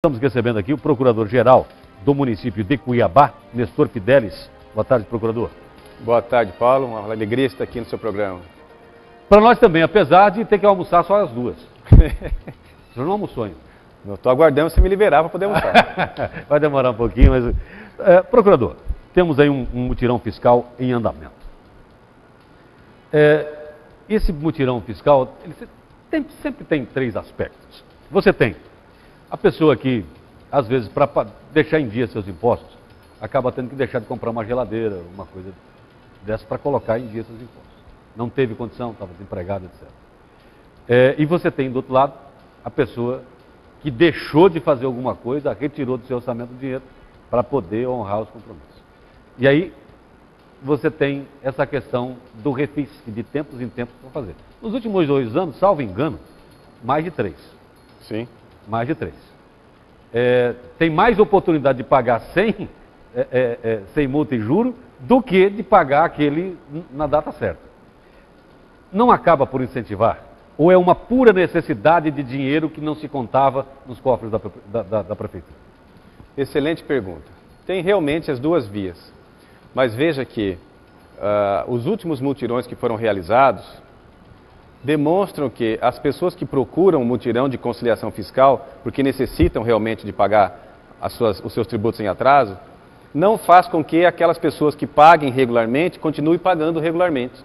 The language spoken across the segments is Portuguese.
Estamos recebendo aqui o Procurador-Geral do município de Cuiabá, Nestor Fidelis. Boa tarde, Procurador. Boa tarde, Paulo. Uma alegria estar aqui no seu programa. Para nós também, apesar de ter que almoçar só às 2. O senhor não almoçou ainda? Eu estou aguardando você me liberar para poder almoçar. Vai demorar um pouquinho, mas... Procurador, temos aí um mutirão fiscal em andamento. Esse mutirão fiscal, ele sempre tem 3 aspectos. Você tem a pessoa que, às vezes, para deixar em dia seus impostos, acaba tendo que deixar de comprar uma geladeira, uma coisa dessa, para colocar em dia seus impostos. Não teve condição, estava desempregado, etc. E você tem, do outro lado, a pessoa que deixou de fazer alguma coisa, retirou do seu orçamento o dinheiro para poder honrar os compromissos. E aí, você tem essa questão do refis, que de tempos em tempos para fazer. Nos últimos 2 anos, salvo engano, mais de 3. Sim. Mais de 3. Tem mais oportunidade de pagar sem multa e juro do que de pagar aquele na data certa. Não acaba por incentivar? Ou é uma pura necessidade de dinheiro que não se contava nos cofres da prefeitura? Excelente pergunta. Tem realmente as 2 vias. Mas veja que os últimos mutirões que foram realizados demonstram que as pessoas que procuram mutirão de conciliação fiscal, porque necessitam realmente de pagar os seus tributos em atraso, não faz com que aquelas pessoas que paguem regularmente continuem pagando regularmente.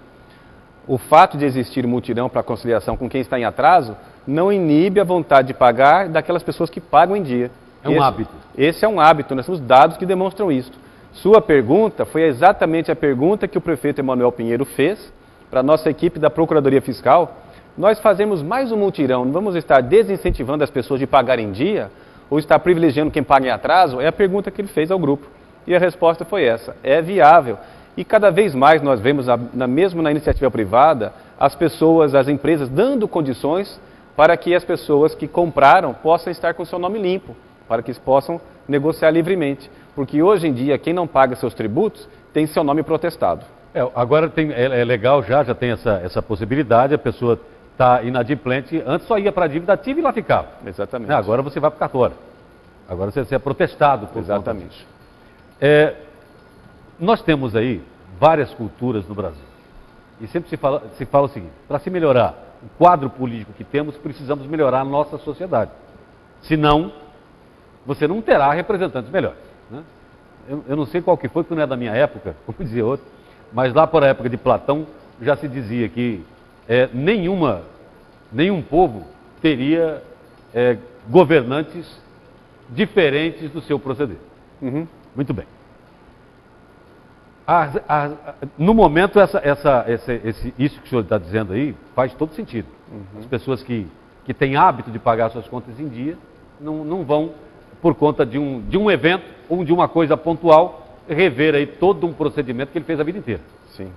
O fato de existir mutirão para conciliação com quem está em atraso não inibe a vontade de pagar daquelas pessoas que pagam em dia. É um hábito. Esse é um hábito, nós temos dados que demonstram isso. Sua pergunta foi exatamente a pergunta que o prefeito Emanuel Pinheiro fez para a nossa equipe da Procuradoria Fiscal. Nós fazemos mais um mutirão, não vamos estar desincentivando as pessoas de pagar em dia ou estar privilegiando quem paga em atraso? É a pergunta que ele fez ao grupo. E a resposta foi essa, é viável. E cada vez mais nós vemos, mesmo na iniciativa privada, as pessoas, as empresas dando condições para que as pessoas que compraram possam estar com seu nome limpo, para que eles possam negociar livremente. Porque hoje em dia, quem não paga seus tributos tem seu nome protestado. Agora é legal, já tem essa possibilidade, a pessoa está inadimplente, antes só ia para a dívida ativa e lá ficava. Exatamente. Agora você vai para o cartório. Agora você é protestado por Exatamente. Nós temos aí várias culturas no Brasil. E sempre se fala o seguinte, para se melhorar o quadro político que temos, precisamos melhorar a nossa sociedade. Senão, você não terá representantes melhores. Né? Eu não sei qual que foi, porque não é da minha época, como dizia outro, mas lá por a época de Platão já se dizia que nenhum povo teria governantes diferentes do seu proceder. Uhum. Muito bem. No momento, isso que o senhor está dizendo aí faz todo sentido. Uhum. As pessoas que têm hábito de pagar suas contas em dia não vão, por conta de um evento ou de uma coisa pontual, rever aí todo um procedimento que ele fez a vida inteira. Sim.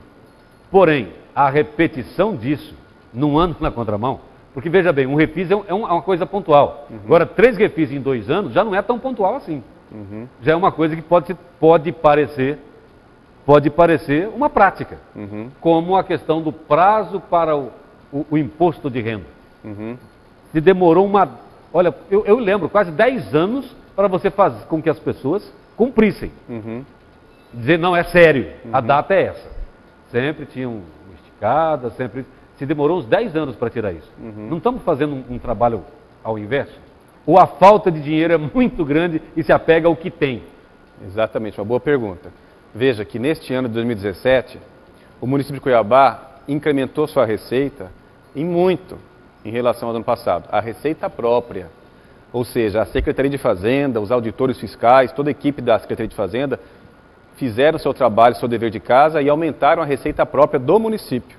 Porém, a repetição disso não anda na contramão, porque veja bem, um refis é uma coisa pontual. Uhum. Agora, 3 refis em 2 anos já não é tão pontual assim. Uhum. Já é uma coisa que pode parecer uma prática, uhum, como a questão do prazo para o imposto de renda. Uhum. Se demorou Olha, eu lembro, quase 10 anos para você fazer com que as pessoas cumprissem. Uhum. Dizer, não, é sério, a data é essa. Sempre tinham uma esticada, sempre... Se demorou uns 10 anos para tirar isso. Uhum. Não estamos fazendo um trabalho ao inverso? Ou a falta de dinheiro é muito grande e se apega ao que tem? Exatamente, uma boa pergunta. Veja que neste ano de 2017, o município de Cuiabá incrementou sua receita muito em relação ao ano passado. A receita própria, ou seja, a Secretaria de Fazenda, os auditores fiscais, toda a equipe da Secretaria de Fazenda fizeram o seu trabalho, seu dever de casa e aumentaram a receita própria do município.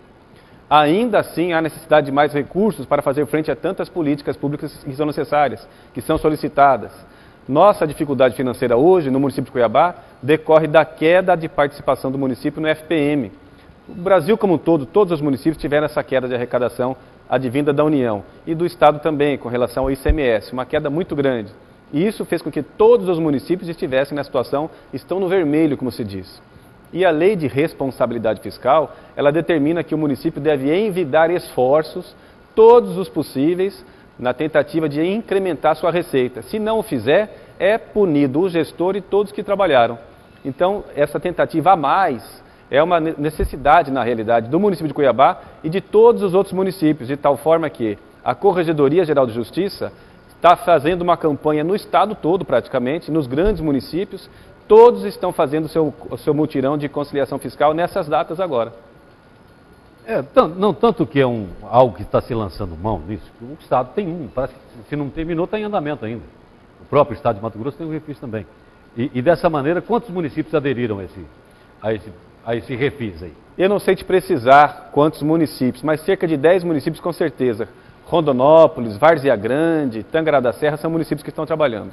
Ainda assim, há necessidade de mais recursos para fazer frente a tantas políticas públicas que são necessárias, que são solicitadas. Nossa dificuldade financeira hoje, no município de Cuiabá, decorre da queda de participação do município no FPM. O Brasil como um todo, todos os municípios tiveram essa queda de arrecadação advinda da União. E do Estado também, com relação ao ICMS, uma queda muito grande. E isso fez com que todos os municípios estivessem na situação, estão no vermelho, como se diz. E a lei de responsabilidade fiscal, ela determina que o município deve envidar esforços, todos os possíveis, na tentativa de incrementar sua receita. Se não o fizer, é punido o gestor e todos que trabalharam. Então, essa tentativa a mais é uma necessidade, na realidade, do município de Cuiabá e de todos os outros municípios, de tal forma que a Corregedoria Geral de Justiça está fazendo uma campanha no estado todo, praticamente, nos grandes municípios, todos estão fazendo o seu mutirão de conciliação fiscal nessas datas agora. Não tanto que é algo que está se lançando mão nisso, o estado tem parece que se não terminou, está em andamento ainda. O próprio estado de Mato Grosso tem um refis também. E dessa maneira, quantos municípios aderiram a esse refis aí? Eu não sei te precisar quantos municípios, mas cerca de 10 municípios com certeza. Rondonópolis, Várzea Grande, Tangará da Serra são municípios que estão trabalhando.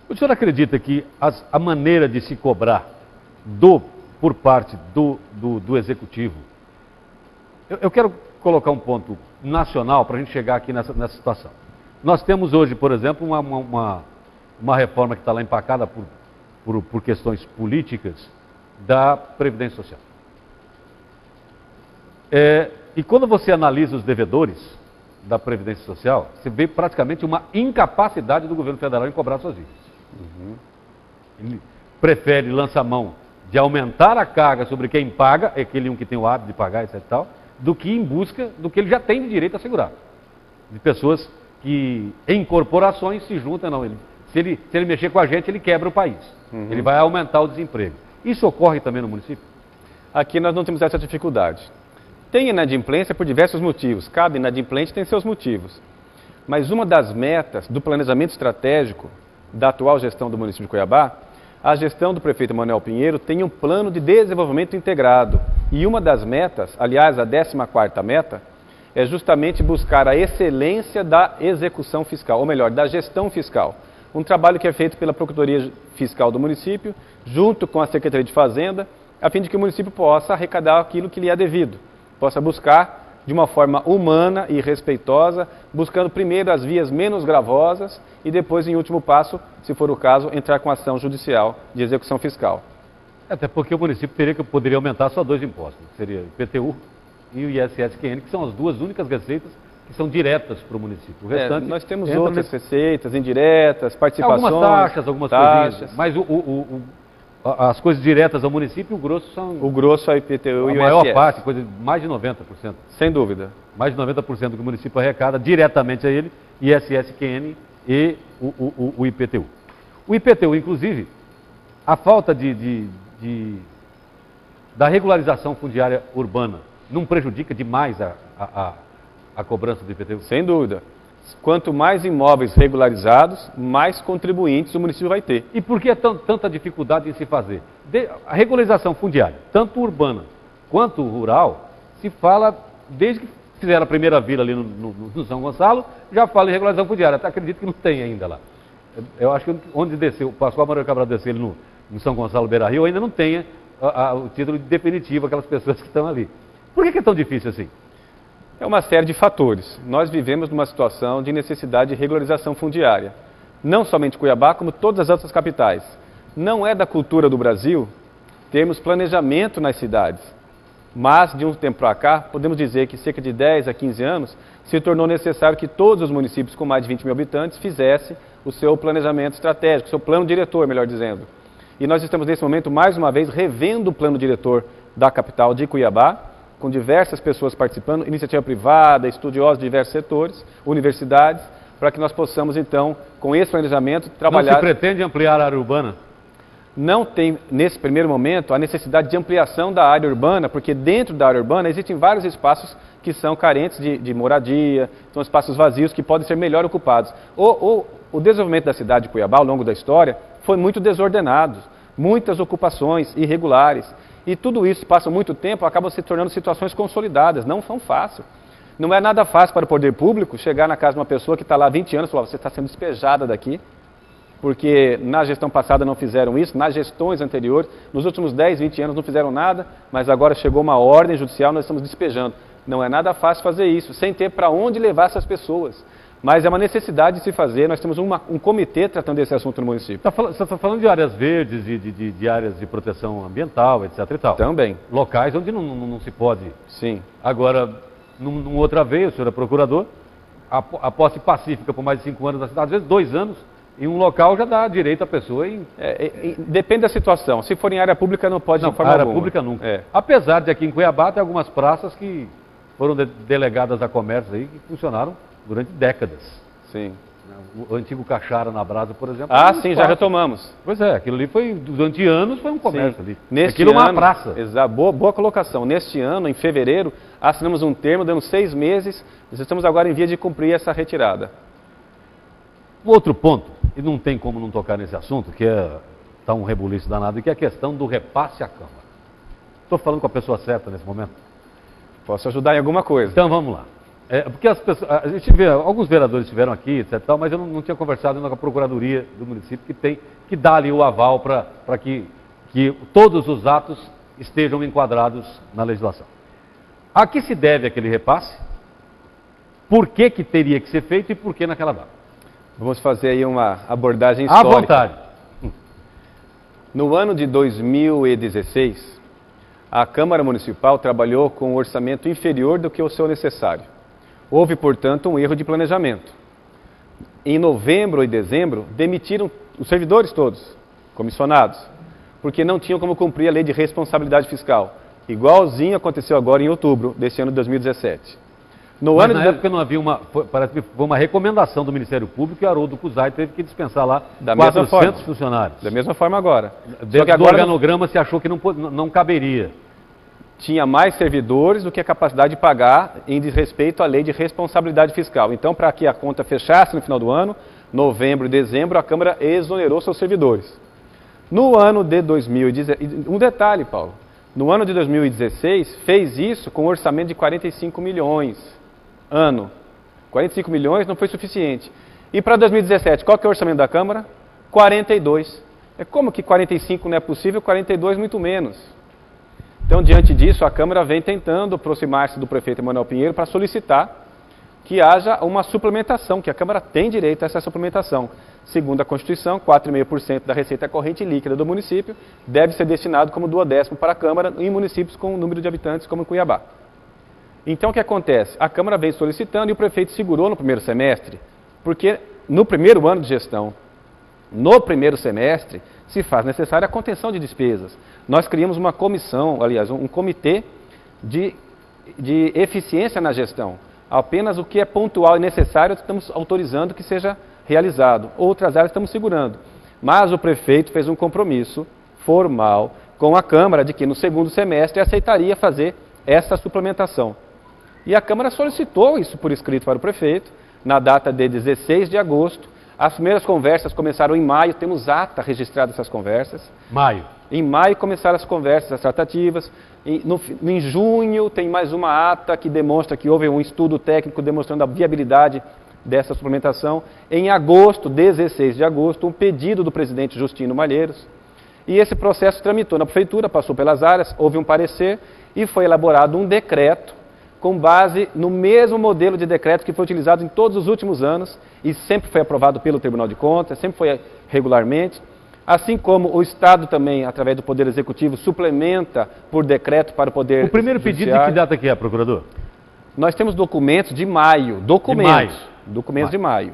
O senhor acredita que a maneira de se cobrar por parte do Executivo... Eu quero colocar um ponto nacional para a gente chegar aqui nessa situação. Nós temos hoje, por exemplo, uma reforma que está lá empacada por questões políticas da Previdência Social. E quando você analisa os devedores da Previdência Social, você vê praticamente uma incapacidade do governo federal em cobrar suas dívidas. Ele prefere lançar mão de aumentar a carga sobre quem paga, aquele que tem o hábito de pagar, etc. e tal, do que em busca do que ele já tem de direito assegurado. De pessoas que, em corporações, se juntam, não. Se ele mexer com a gente, ele quebra o país. Ele vai aumentar o desemprego. Isso ocorre também no município? Aqui nós não temos essa dificuldade. Tem inadimplência por diversos motivos. Cada inadimplente tem seus motivos. Mas uma das metas do planejamento estratégico da atual gestão do município de Cuiabá, a gestão do prefeito Manuel Pinheiro tem um plano de desenvolvimento integrado. E uma das metas, aliás, a 14ª meta, é justamente buscar a excelência da execução fiscal, ou melhor, da gestão fiscal. Um trabalho que é feito pela Procuradoria Fiscal do município, junto com a Secretaria de Fazenda, a fim de que o município possa arrecadar aquilo que lhe é devido, possa buscar de uma forma humana e respeitosa, buscando primeiro as vias menos gravosas e depois, em último passo, se for o caso, entrar com ação judicial de execução fiscal. Até porque o município poderia aumentar só 2 impostos, seria o IPTU e o ISS-QN, que são as duas únicas receitas que são diretas para o município. O restante nós temos outras receitas indiretas, participações, algumas taxas, algumas coisinhas, mas as coisas diretas ao município, o grosso são... O grosso é o IPTU e o ISS. A maior parte, mais de 90%. Sem dúvida. Mais de 90% do que o município arrecada diretamente a ele, ISS-QN e o IPTU. O IPTU, inclusive, a falta da regularização fundiária urbana não prejudica demais a cobrança do IPTU? Sem dúvida. Quanto mais imóveis regularizados, mais contribuintes o município vai ter. E por que tanta dificuldade em se fazer? A regularização fundiária, tanto urbana quanto rural, se fala desde que fizeram a primeira vila ali no São Gonçalo, já fala em regularização fundiária. Até acredito que não tem ainda lá. Eu acho que onde desceu, o Pascoal Manuel Cabral desceu ele no São Gonçalo Beira Rio, ainda não tenha o título definitivo, aquelas pessoas que estão ali. Por que é tão difícil assim? É uma série de fatores. Nós vivemos numa situação de necessidade de regularização fundiária. Não somente Cuiabá, como todas as outras capitais. Não é da cultura do Brasil termos planejamento nas cidades. Mas, de um tempo para cá, podemos dizer que cerca de 10 a 15 anos, se tornou necessário que todos os municípios com mais de 20 mil habitantes fizessem o seu planejamento estratégico, o seu plano diretor, melhor dizendo. E nós estamos, nesse momento, mais uma vez, revendo o plano diretor da capital de Cuiabá, com diversas pessoas participando, iniciativa privada, estudiosos de diversos setores, universidades, para que nós possamos, então, com esse planejamento, trabalhar... Não se pretende ampliar a área urbana? Não tem, nesse primeiro momento, a necessidade de ampliação da área urbana, porque dentro da área urbana existem vários espaços que são carentes de moradia, são espaços vazios que podem ser melhor ocupados. O desenvolvimento da cidade de Cuiabá, ao longo da história, foi muito desordenado, muitas ocupações irregulares. E tudo isso, passa muito tempo, acaba se tornando situações consolidadas, não são fáceis. Não é nada fácil para o poder público chegar na casa de uma pessoa que está lá há 20 anos e falar, você está sendo despejada daqui, porque na gestão passada não fizeram isso, nas gestões anteriores, nos últimos 10, 20 anos não fizeram nada, mas agora chegou uma ordem judicial, nós estamos despejando. Não é nada fácil fazer isso, sem ter para onde levar essas pessoas. Mas é uma necessidade de se fazer, nós temos um comitê tratando desse assunto no município. Você está falando de áreas verdes, de áreas de proteção ambiental, etc. e tal. Também. Locais onde não se pode. Sim. Agora, numa outra vez, o senhor é procurador, a posse pacífica por mais de 5 anos na cidade, às vezes 2 anos, em um local já dá direito à pessoa em... Depende da situação. Se for em área pública, não pode de forma área alguma. Pública nunca. Apesar de aqui em Cuiabá tem algumas praças que foram delegadas a comércio aí, que funcionaram durante décadas. Sim. O antigo Caixara na Brasa, por exemplo. Sim, já retomamos. Pois é, aquilo ali foi, durante anos, foi um comércio ali. Aquilo é uma praça. Exato, boa colocação. Neste ano, em fevereiro, assinamos um termo, dando 6 meses, nós estamos agora em via de cumprir essa retirada. O outro ponto, e não tem como não tocar nesse assunto, que está um rebuliço danado, que é a questão do repasse à Câmara. Estou falando com a pessoa certa nesse momento? Posso ajudar em alguma coisa. Então vamos lá. Porque as pessoas, a gente vê, alguns vereadores estiveram aqui, etc. Mas eu não tinha conversado ainda com a Procuradoria do município, que dá ali o aval para que todos os atos estejam enquadrados na legislação. A que se deve aquele repasse? Por que teria que ser feito e por que naquela data? Vamos fazer aí uma abordagem histórica. À vontade. No ano de 2016, a Câmara Municipal trabalhou com um orçamento inferior do que o seu necessário. Houve, portanto, um erro de planejamento. Em novembro e dezembro, demitiram os servidores todos, comissionados, porque não tinham como cumprir a lei de responsabilidade fiscal. Igualzinho aconteceu agora em outubro desse ano de 2017. Mas na época não havia parece que foi uma recomendação do Ministério Público e o Haroldo Cusai teve que dispensar lá 400 funcionários. Da mesma forma agora. Dentro do organograma se achou que não caberia. Tinha mais servidores do que a capacidade de pagar em desrespeito à lei de responsabilidade fiscal. Então, para que a conta fechasse no final do ano, novembro e dezembro, a Câmara exonerou seus servidores. No ano de 2016, um detalhe, Paulo, no ano de 2016, fez isso com um orçamento de 45 milhões ano. 45 milhões não foi suficiente. E para 2017, qual que é o orçamento da Câmara? 42. Como que 45 não é possível, 42 muito menos. Então, diante disso, a Câmara vem tentando aproximar-se do prefeito Emanuel Pinheiro para solicitar que haja uma suplementação, que a Câmara tem direito a essa suplementação. Segundo a Constituição, 4,5% da receita corrente líquida do município deve ser destinado como 1/10 para a Câmara em municípios com número de habitantes como Cuiabá. Então, o que acontece? A Câmara veio solicitando e o prefeito segurou no primeiro semestre, porque no primeiro ano de gestão, no primeiro semestre, se faz necessária a contenção de despesas. Nós criamos uma comissão, aliás, um comitê de eficiência na gestão. Apenas o que é pontual e necessário estamos autorizando que seja realizado. Outras áreas estamos segurando. Mas o prefeito fez um compromisso formal com a Câmara de que no segundo semestre aceitaria fazer essa suplementação. E a Câmara solicitou isso por escrito para o prefeito, na data de 16 de agosto. As primeiras conversas começaram em maio, temos ata registrada dessas conversas. Maio. Em maio começaram as conversas, as tratativas. Em junho tem mais uma ata que demonstra que houve um estudo técnico demonstrando a viabilidade dessa suplementação. Em agosto, 16 de agosto, um pedido do presidente Justino Malheiros. E esse processo tramitou na prefeitura, passou pelas áreas, houve um parecer e foi elaborado um decreto com base no mesmo modelo de decreto que foi utilizado em todos os últimos anos e sempre foi aprovado pelo Tribunal de Contas, sempre foi regularmente. Assim como o Estado também, através do Poder Executivo, suplementa por decreto para o Poder O primeiro pedido de que data que é, procurador? Nós temos documentos de maio. Documentos de maio.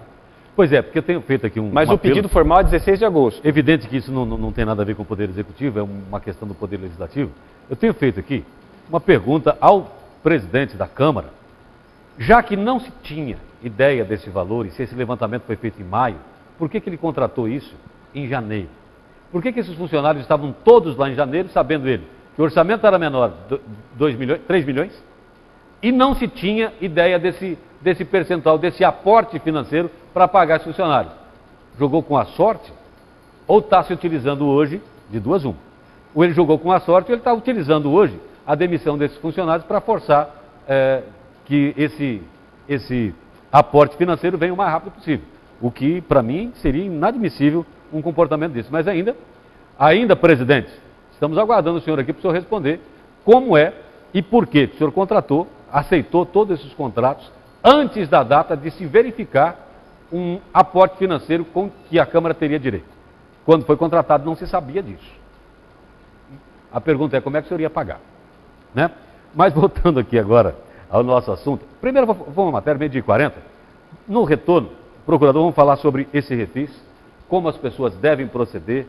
Pois é, porque eu tenho feito aqui Mas o pedido formal é 16 de agosto. Evidente que isso não tem nada a ver com o Poder Executivo, é uma questão do Poder Legislativo. Eu tenho feito aqui uma pergunta ao presidente da Câmara, já que não se tinha ideia desse valor e se esse levantamento foi feito em maio, por que ele contratou isso em janeiro? Por que esses funcionários estavam todos lá em janeiro, sabendo ele que o orçamento era menor, 3 milhões, e não se tinha ideia desse percentual, desse aporte financeiro para pagar esses funcionários? Jogou com a sorte ou está se utilizando hoje de duas uma? Ou ele jogou com a sorte ou ele está utilizando hoje a demissão desses funcionários para forçar que esse aporte financeiro venha o mais rápido possível. O que, para mim, seria inadmissível um comportamento desse. Mas ainda, presidente, estamos aguardando o senhor aqui para o senhor responder como é e por que o senhor contratou, aceitou todos esses contratos antes da data de se verificar um aporte financeiro com que a Câmara teria direito. Quando foi contratado não se sabia disso. A pergunta é como é que o senhor ia pagar? Né? Mas voltando aqui agora ao nosso assunto, primeiro vou uma matéria, 12h40, No retorno, procurador, vamos falar sobre esse refis, como as pessoas devem proceder,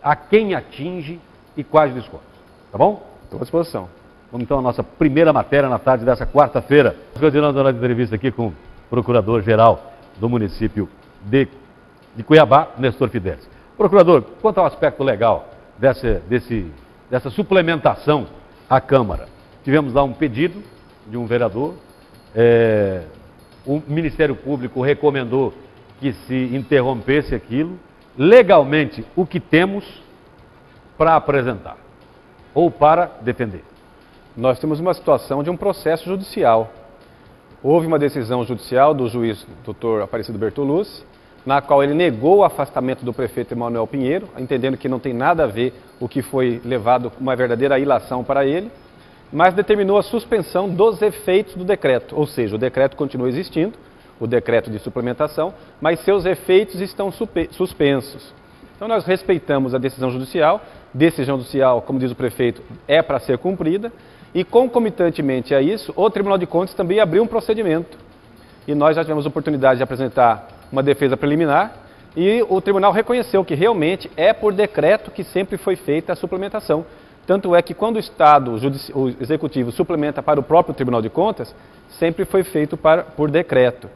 a quem atinge e quais descontos. Tá bom? Estou à disposição. Vamos então à nossa primeira matéria na tarde dessa quarta-feira. Continuando a nossa entrevista aqui com o procurador-geral do município de Cuiabá, Nestor Fidelis. Procurador, quanto ao aspecto legal dessa suplementação à Câmara, tivemos lá um pedido de um vereador, o Ministério Público recomendou que se interrompesse aquilo. Legalmente, o que temos para apresentar ou para defender? Nós temos uma situação de um processo judicial. Houve uma decisão judicial do juiz Dr. Aparecido Bertolucci, na qual ele negou o afastamento do prefeito Emanuel Pinheiro, entendendo que não tem nada a ver o que foi levado uma verdadeira ilação para ele, mas determinou a suspensão dos efeitos do decreto, ou seja, o decreto continua existindo, o decreto de suplementação, mas seus efeitos estão suspensos. Então nós respeitamos a decisão judicial, como diz o prefeito, é para ser cumprida, e concomitantemente a isso, o Tribunal de Contas também abriu um procedimento. E nós já tivemos a oportunidade de apresentar uma defesa preliminar, e o tribunal reconheceu que realmente é por decreto que sempre foi feita a suplementação. Tanto é que quando o Estado, o Executivo, suplementa para o próprio Tribunal de Contas, sempre foi feito por decreto.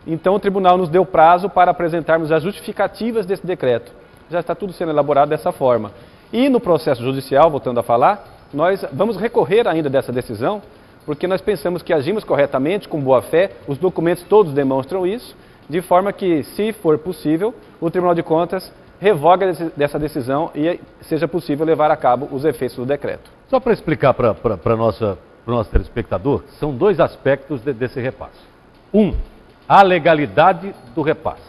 Então o tribunal nos deu prazo para apresentarmos as justificativas desse decreto. Já está tudo sendo elaborado dessa forma. E no processo judicial, voltando a falar, nós vamos recorrer ainda dessa decisão, porque nós pensamos que agimos corretamente, com boa fé, os documentos todos demonstram isso, de forma que, se for possível, o Tribunal de Contas revogue dessa decisão e seja possível levar a cabo os efeitos do decreto. Só para explicar para o nosso telespectador, são dois aspectos desse repasse. Um, a legalidade do repasse.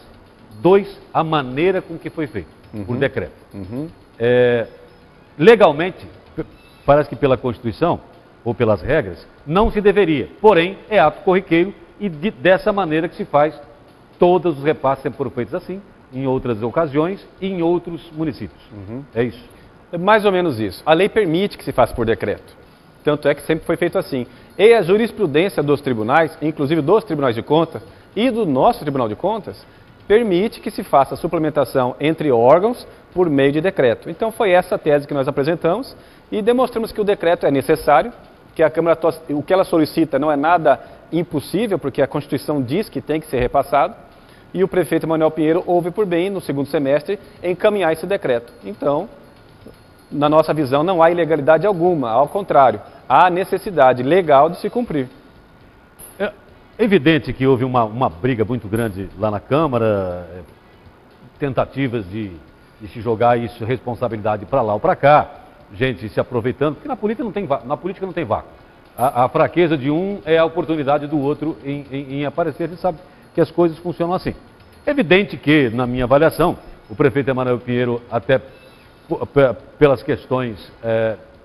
Dois, a maneira com que foi feito, por decreto. Legalmente, parece que pela Constituição, ou pelas regras, não se deveria. Porém, é ato corriqueiro e dessa maneira que se faz. Todos os repasses sempre foram feitos assim, em outras ocasiões e em outros municípios. É isso? É mais ou menos isso. A lei permite que se faça por decreto. Tanto é que sempre foi feito assim. E a jurisprudência dos tribunais, inclusive dos tribunais de contas e do nosso Tribunal de Contas, permite que se faça a suplementação entre órgãos por meio de decreto. Então foi essa a tese que nós apresentamos e demonstramos que o decreto é necessário, que a Câmara, o que ela solicita não é nada impossível, porque a Constituição diz que tem que ser repassado, e o prefeito Emanuel Pinheiro houve por bem, no segundo semestre, encaminhar esse decreto. Então, na nossa visão, não há ilegalidade alguma, ao contrário, há necessidade legal de se cumprir. É evidente que houve uma briga muito grande lá na Câmara, tentativas de se jogar isso, responsabilidade para lá ou para cá, gente se aproveitando, porque na política não tem vácuo. A fraqueza de um é a oportunidade do outro em aparecer. A gente sabe que as coisas funcionam assim. Evidente que, na minha avaliação, o prefeito Emanuel Pinheiro, até pelas questões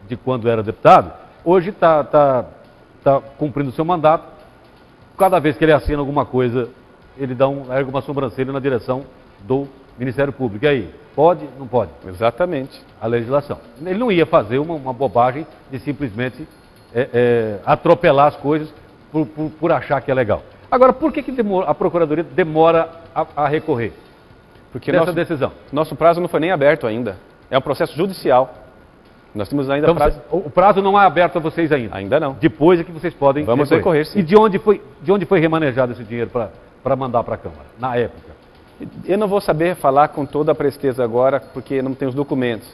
de quando era deputado, hoje está cumprindo o seu mandato. Cada vez que ele assina alguma coisa, ele ergue uma sobrancelha na direção do Ministério Público. E aí, pode? Não pode? Exatamente. A legislação. Ele não ia fazer uma bobagem de simplesmente atropelar as coisas por achar que é legal. Agora, por que a Procuradoria demora a recorrer? Porque dessa decisão? Nosso prazo não foi nem aberto ainda. É um processo judicial. Nós temos ainda então, prazo... O prazo não é aberto a vocês ainda? Ainda não. Depois é que vocês podem Vamos recorrer, sim. E de onde foi remanejado esse dinheiro para mandar para a Câmara, na época? Eu não vou saber falar com toda a presteza agora, porque não tem os documentos.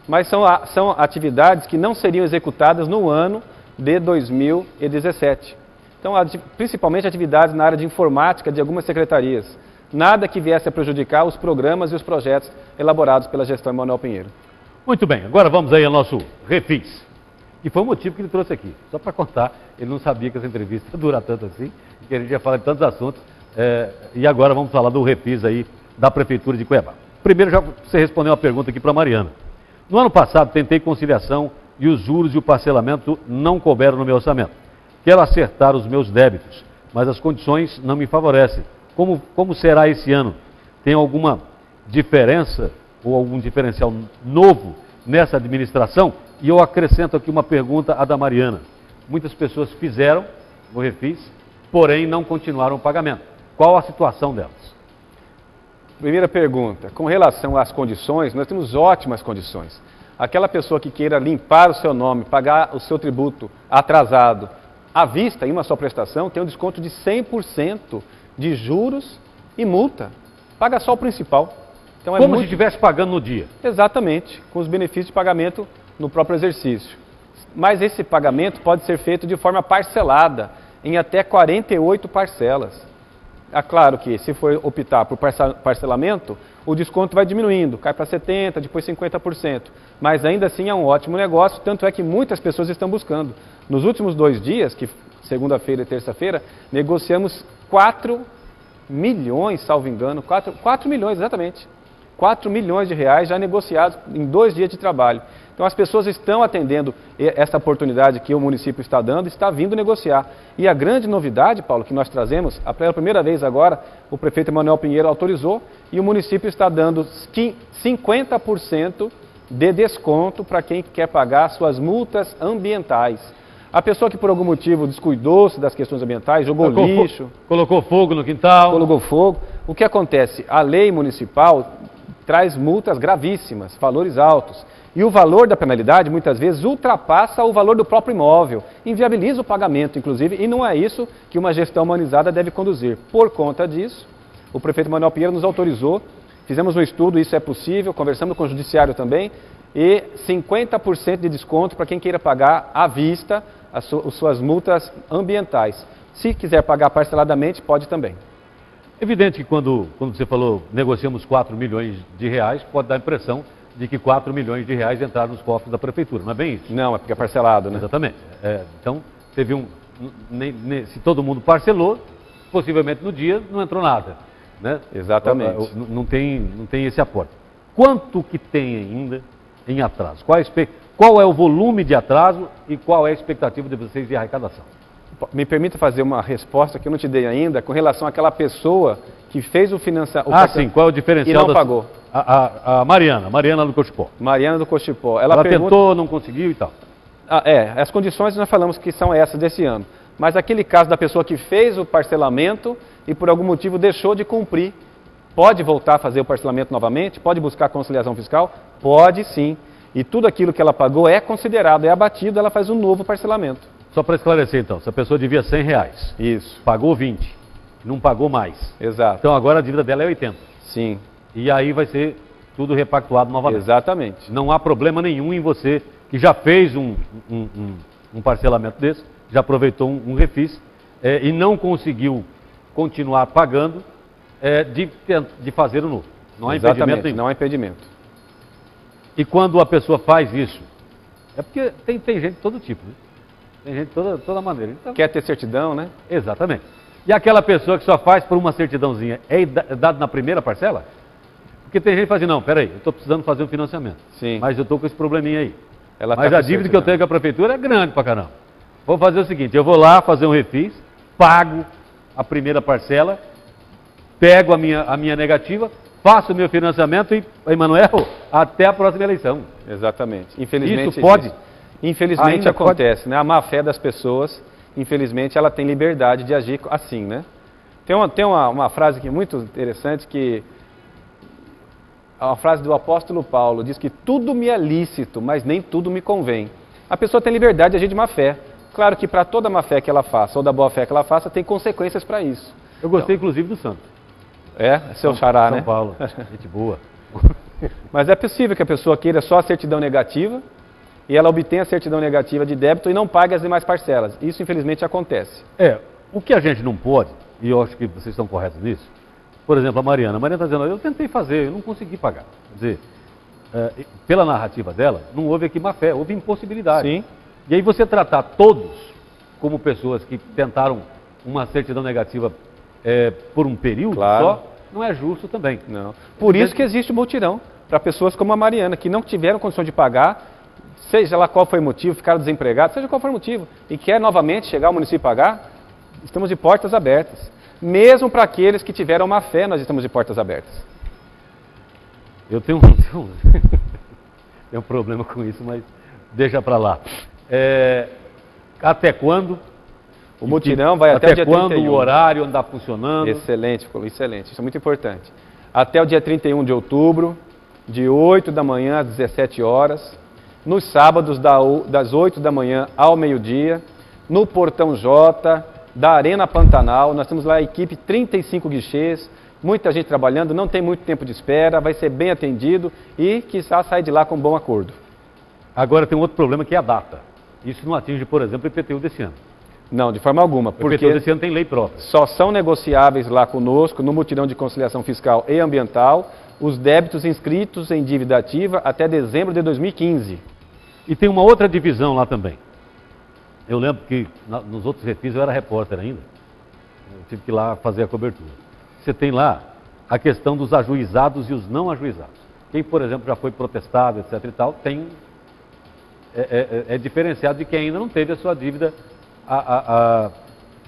Mas são atividades que não seriam executadas no ano de 2017. Então, principalmente atividades na área de informática de algumas secretarias. Nada que viesse a prejudicar os programas e os projetos elaborados pela gestão Emanuel Pinheiro. Muito bem, agora vamos aí ao nosso refis. E foi o motivo que ele trouxe aqui. Só para contar, ele não sabia que essa entrevista ia durar tanto assim, que a gente ia falar de tantos assuntos. E agora vamos falar do refis aí da Prefeitura de Cuiabá. Primeiro, já você respondeu uma pergunta aqui para a Mariana. No ano passado, tentei conciliação e os juros e o parcelamento não couberam no meu orçamento. Quero acertar os meus débitos, mas as condições não me favorecem. Como será esse ano? Tem alguma diferença ou algum diferencial novo nessa administração? E eu acrescento aqui uma pergunta à da Mariana. Muitas pessoas fizeram o refis, porém não continuaram o pagamento. Qual a situação delas? Primeira pergunta, com relação às condições, nós temos ótimas condições. Aquela pessoa que queira limpar o seu nome, pagar o seu tributo atrasado à vista em uma só prestação, tem um desconto de 100% de juros e multa. Paga só o principal. Então, Como se estivesse pagando no dia. Exatamente, com os benefícios de pagamento no próprio exercício. Mas esse pagamento pode ser feito de forma parcelada, em até 48 parcelas. É claro que se for optar por parcelamento, o desconto vai diminuindo, cai para 70%, depois 50%. Mas ainda assim é um ótimo negócio, tanto é que muitas pessoas estão buscando. Nos últimos 2 dias, que segunda-feira e terça-feira, negociamos 4 milhões, salvo engano, 4 milhões, exatamente. 4 milhões de reais já negociados em 2 dias de trabalho. Então as pessoas estão atendendo essa oportunidade que o município está dando, está vindo negociar. E a grande novidade, Paulo, que nós trazemos, pela primeira vez agora, o prefeito Emanuel Pinheiro autorizou e o município está dando 50% de desconto para quem quer pagar suas multas ambientais. A pessoa que por algum motivo descuidou-se das questões ambientais, jogou lixo... Colocou fogo no quintal... Colocou fogo. O que acontece? A lei municipal traz multas gravíssimas, valores altos. E o valor da penalidade, muitas vezes, ultrapassa o valor do próprio imóvel, inviabiliza o pagamento, inclusive, e não é isso que uma gestão humanizada deve conduzir. Por conta disso, o prefeito Emanuel Pinheiro nos autorizou, fizemos um estudo, isso é possível, conversamos com o judiciário também, e 50% de desconto para quem queira pagar à vista as suas multas ambientais. Se quiser pagar parceladamente, pode também. Evidente que quando você falou, negociamos 4 milhões de reais, pode dar a impressão de que 4 milhões de reais entraram nos cofres da prefeitura, não é bem isso? Não, é porque é parcelado, né? Exatamente. Então, teve se todo mundo parcelou, possivelmente no dia não entrou nada, né? Exatamente. Não tem esse aporte. Quanto que tem ainda em atraso? Qual é o volume de atraso e qual é a expectativa de vocês de arrecadação? Me permita fazer uma resposta que eu não te dei ainda, com relação àquela pessoa que fez o financiamento... Sim, qual é o diferencial? E não pagou. A Mariana do Cochipó. Mariana do Cochipó. Ela tentou, não conseguiu e tal. As condições nós falamos que são essas desse ano. Mas aquele caso da pessoa que fez o parcelamento e por algum motivo deixou de cumprir, pode voltar a fazer o parcelamento novamente? Pode buscar conciliação fiscal? Pode sim. E tudo aquilo que ela pagou é considerado, é abatido, ela faz um novo parcelamento. Só para esclarecer então, se a pessoa devia R$100, isso, pagou 20, não pagou mais. Exato. Então agora a dívida dela é 80. Sim. E aí vai ser tudo repactuado novamente. Exatamente. Não há problema nenhum em você que já fez um parcelamento desse, já aproveitou um refis e não conseguiu continuar pagando de fazer o novo. Não há impedimento nenhum. Não há impedimento. E quando a pessoa faz isso, é porque tem gente de todo tipo, né? Tem gente de toda maneira. Então, quer ter certidão, né? Exatamente. E aquela pessoa que só faz por uma certidãozinha, é dado na primeira parcela? Porque tem gente que fala assim, não, peraí, eu estou precisando fazer um financiamento. Sim. Mas eu estou com esse probleminha aí. Mas a dívida que eu tenho com a prefeitura é grande pra caramba. Vou fazer o seguinte, eu vou lá fazer um refis, pago a primeira parcela, pego a minha negativa, faço o meu financiamento e, Emanuel, até a próxima eleição. Exatamente. Infelizmente, isso pode? Infelizmente acontece, né? A má fé das pessoas, infelizmente, ela tem liberdade de agir assim, né? Tem uma frase aqui muito interessante que... A frase do apóstolo Paulo diz que tudo me é lícito, mas nem tudo me convém. A pessoa tem liberdade de agir de má fé. Claro que para toda má fé que ela faça, ou da boa fé que ela faça, tem consequências para isso. Eu gostei, inclusive, do santo. É seu xará, né? São Paulo, gente boa. Mas é possível que a pessoa queira só a certidão negativa e ela obtenha a certidão negativa de débito e não pague as demais parcelas. Isso, infelizmente, acontece. O que a gente não pode, e eu acho que vocês estão corretos nisso, por exemplo, a Mariana está dizendo, eu tentei fazer, eu não consegui pagar. Quer dizer, pela narrativa dela, não houve aqui má fé, houve impossibilidade. Sim. E aí você tratar todos como pessoas que tentaram uma certidão negativa por um período só, não é justo também. Não. Por isso que existe o mutirão, para pessoas como a Mariana, que não tiveram condição de pagar, seja lá qual foi o motivo, ficaram desempregados, seja qual for o motivo, e quer novamente chegar ao município e pagar, estamos de portas abertas. Mesmo para aqueles que tiveram má fé, nós estamos de portas abertas. Eu tenho um problema com isso, mas deixa para lá. Até quando O mutirão vai até o dia 31. Até quando o horário andar funcionando? Excelente, excelente. Isso é muito importante. Até o dia 31 de outubro, de 8 da manhã às 17 horas. Nos sábados, das 8 da manhã ao meio-dia. No Portão J, da Arena Pantanal. Nós temos lá a equipe, 35 guichês. Muita gente trabalhando, não tem muito tempo de espera. Vai ser bem atendido e, quiçá, sair de lá com um bom acordo. Agora tem um outro problema que é a data. Isso não atinge, por exemplo, o IPTU desse ano. Não, de forma alguma, porque IPTU desse ano tem lei própria. Só são negociáveis lá conosco, no mutirão de conciliação fiscal e ambiental, os débitos inscritos em dívida ativa até dezembro de 2015. E tem uma outra divisão lá também. Eu lembro que nos outros refis eu era repórter ainda. Eu tive que ir lá fazer a cobertura. Você tem lá a questão dos ajuizados e os não ajuizados. Quem, por exemplo, já foi protestado, etc. e tal, é diferenciado de quem ainda não teve a sua dívida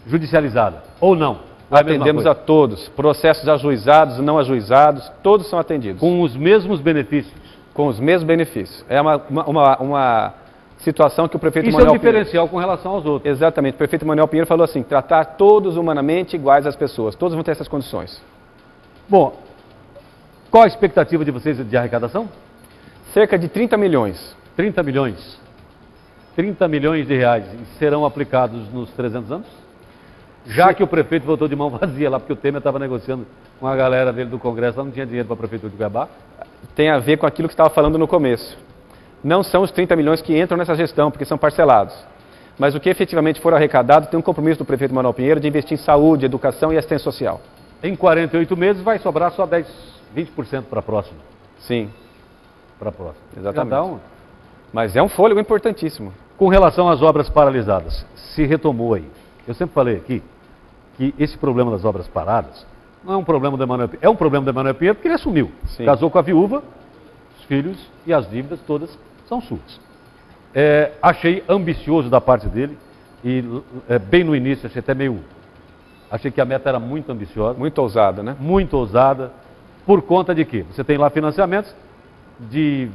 judicializada, ou não? Atendemos a todos, processos ajuizados, não ajuizados, todos são atendidos. Com os mesmos benefícios? Com os mesmos benefícios. É uma situação que o prefeito Manuel Pinheiro... Isso é um diferencial com relação aos outros. Exatamente, o prefeito Manuel Pinheiro falou assim, tratar todos humanamente iguais às pessoas, todos vão ter essas condições. Bom, qual a expectativa de vocês de arrecadação? Cerca de 30 milhões. 30 milhões. 30 milhões de reais serão aplicados nos 300 anos? Já que o prefeito voltou de mão vazia lá, porque o Temer estava negociando com a galera dele do Congresso, lá não tinha dinheiro para a Prefeitura de Cuiabá. Tem a ver com aquilo que você estava falando no começo. Não são os 30 milhões que entram nessa gestão, porque são parcelados. Mas o que efetivamente for arrecadado tem um compromisso do prefeito Manuel Pinheiro de investir em saúde, educação e assistência social. Em 48 meses vai sobrar só 20% para a próxima. Sim. Para a próxima. Exatamente. Mas é um fôlego importantíssimo. Com relação às obras paralisadas, se retomou aí. Eu sempre falei aqui que esse problema das obras paradas não é um problema do Manuel Pinheiro. É um problema do Manuel Pinheiro porque ele assumiu. Sim. Casou com a viúva, os filhos e as dívidas todas são suas. Achei ambicioso da parte dele e bem no início achei até meio... Achei que a meta era muito ambiciosa. Muito ousada, né? Muito ousada. Por conta de quê? Você tem lá financiamentos de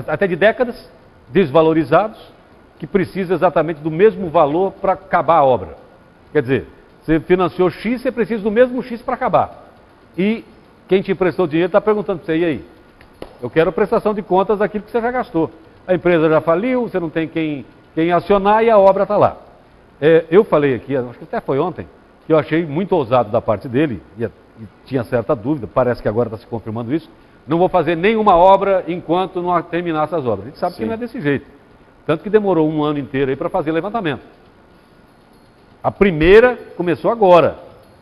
até de décadas, desvalorizados, que precisa exatamente do mesmo valor para acabar a obra. Quer dizer, você financiou X, você precisa do mesmo X para acabar. E quem te emprestou dinheiro está perguntando para você, e aí? Eu quero prestação de contas daquilo que você já gastou. A empresa já faliu, você não tem quem acionar e a obra está lá. Eu falei aqui, acho que até foi ontem, que eu achei muito ousado da parte dele, e tinha certa dúvida, parece que agora está se confirmando isso, não vou fazer nenhuma obra enquanto não terminar essas obras. A gente sabe que não é desse jeito. Tanto que demorou um ano inteiro aí para fazer levantamento. A primeira começou agora.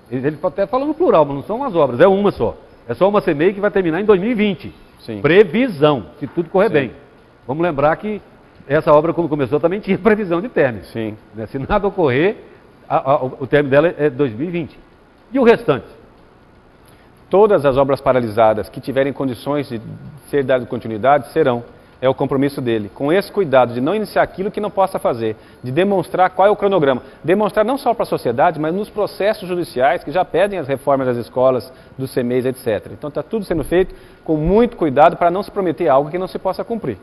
Ele até falou no plural, mas não são as obras, é uma só. É só uma CMEI que vai terminar em 2020. Sim. Previsão, se tudo correr bem. Vamos lembrar que essa obra, quando começou, também tinha previsão de término. Sim. Se nada ocorrer, o término dela é 2020. E o restante? Todas as obras paralisadas que tiverem condições de ser dadas continuidade serão. É o compromisso dele, com esse cuidado de não iniciar aquilo que não possa fazer, de demonstrar qual é o cronograma. Demonstrar não só para a sociedade, mas nos processos judiciais que já pedem as reformas das escolas, dos CMEs, etc. Então está tudo sendo feito com muito cuidado para não se prometer algo que não se possa cumprir.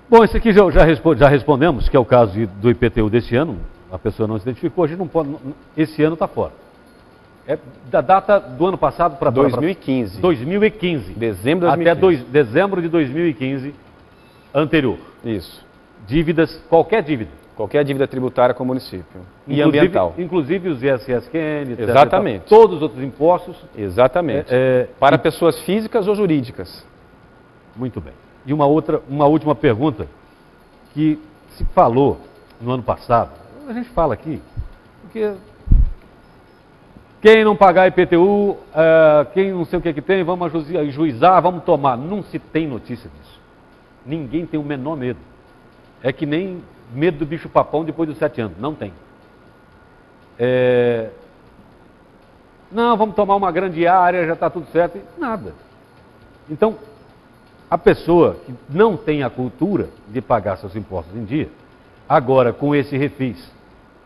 Bom, esse aqui já respondemos, que é o caso do IPTU desse ano. A pessoa não se identificou, a gente não pode... Esse ano está fora. É da data do ano passado para 2015. 2015. Dezembro de 2015. Até dezembro de 2015 anterior. Isso. Dívidas, qualquer dívida. Qualquer dívida tributária com o município. E ambiental. Inclusive os ISSQN, etc. Exatamente. Todos os outros impostos. Exatamente. Para pessoas físicas ou jurídicas. Muito bem. E uma última pergunta que se falou no ano passado. A gente fala aqui, porque... Quem não pagar IPTU, quem não sei o que tem, vamos ajuizar, vamos tomar. Não se tem notícia disso. Ninguém tem o menor medo. É que nem medo do bicho-papão depois dos 7 anos. Não tem. Não, vamos tomar uma grande área, já está tudo certo. Nada. Então, a pessoa que não tem a cultura de pagar seus impostos em dia, agora com esse refis,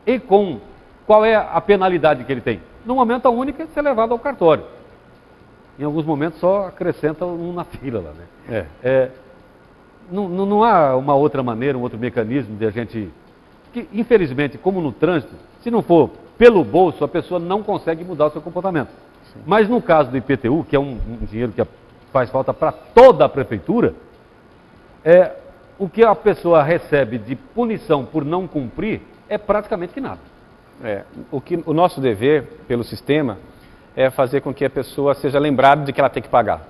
e com qual é a penalidade que ele tem? No momento, a única é ser levado ao cartório. Em alguns momentos, só acrescenta um na fila lá, né? Não há uma outra maneira, um outro mecanismo de a gente Porque, infelizmente, como no trânsito, se não for pelo bolso, a pessoa não consegue mudar o seu comportamento. Sim. Mas no caso do IPTU, que é um dinheiro que faz falta para toda a prefeitura, o que a pessoa recebe de punição por não cumprir é praticamente que nada. O nosso dever pelo sistema é fazer com que a pessoa seja lembrada de que ela tem que pagar.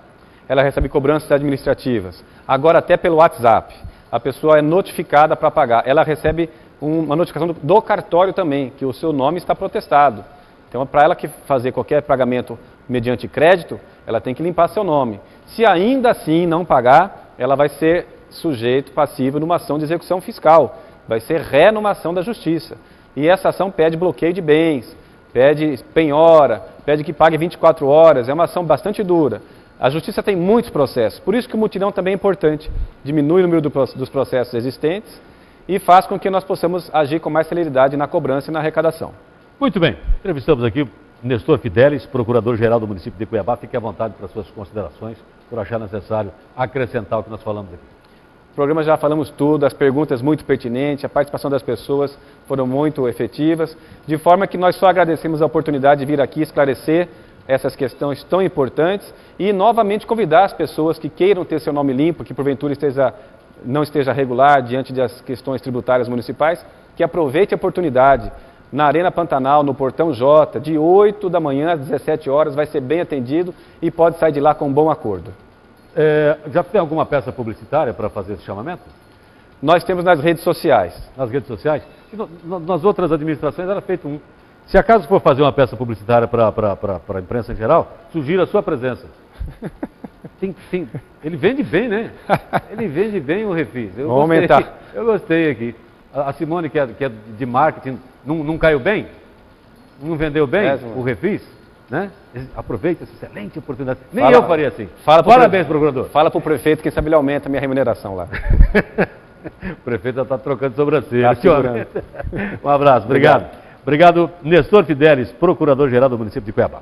Ela recebe cobranças administrativas. Agora até pelo WhatsApp. A pessoa é notificada para pagar. Ela recebe uma notificação do cartório também, que o seu nome está protestado. Então, para ela fazer qualquer pagamento mediante crédito, ela tem que limpar seu nome. Se ainda assim não pagar, ela vai ser sujeito passivo numa ação de execução fiscal. Vai ser ré numa ação da justiça. E essa ação pede bloqueio de bens, pede penhora, pede que pague 24 horas. É uma ação bastante dura. A justiça tem muitos processos. Por isso que o mutirão também é importante. Diminui o número dos processos existentes e faz com que nós possamos agir com mais celeridade na cobrança e na arrecadação. Muito bem. Entrevistamos aqui Nestor Fidelis, procurador-geral do município de Cuiabá. Fique à vontade para suas considerações, por achar necessário acrescentar o que nós falamos aqui. No programa já falamos tudo, as perguntas muito pertinentes, a participação das pessoas foram muito efetivas, de forma que nós só agradecemos a oportunidade de vir aqui esclarecer essas questões tão importantes e novamente convidar as pessoas que queiram ter seu nome limpo, que porventura não esteja regular diante das questões tributárias municipais, que aproveite a oportunidade. Na Arena Pantanal, no Portão J, de 8 da manhã às 17 horas, vai ser bem atendido e pode sair de lá com um bom acordo. Já tem alguma peça publicitária para fazer esse chamamento? Nós temos nas redes sociais. Nas redes sociais? Nas outras administrações era feito um. Se acaso for fazer uma peça publicitária para a imprensa em geral, sugira a sua presença. Ele vende bem, né? Ele vende bem o refis. Vamos aumentar. Eu gostei aqui. A Simone, que é de marketing, não caiu bem? Não vendeu bem o refis? Né? Aproveita essa excelente oportunidade. Nem eu faria assim. Parabéns, procurador. Fala para o prefeito, quem sabe ele aumenta a minha remuneração lá. O prefeito já está trocando sobrancelha. Um abraço, obrigado. Obrigado, Nestor Fidelis, procurador-geral do município de Cuiabá.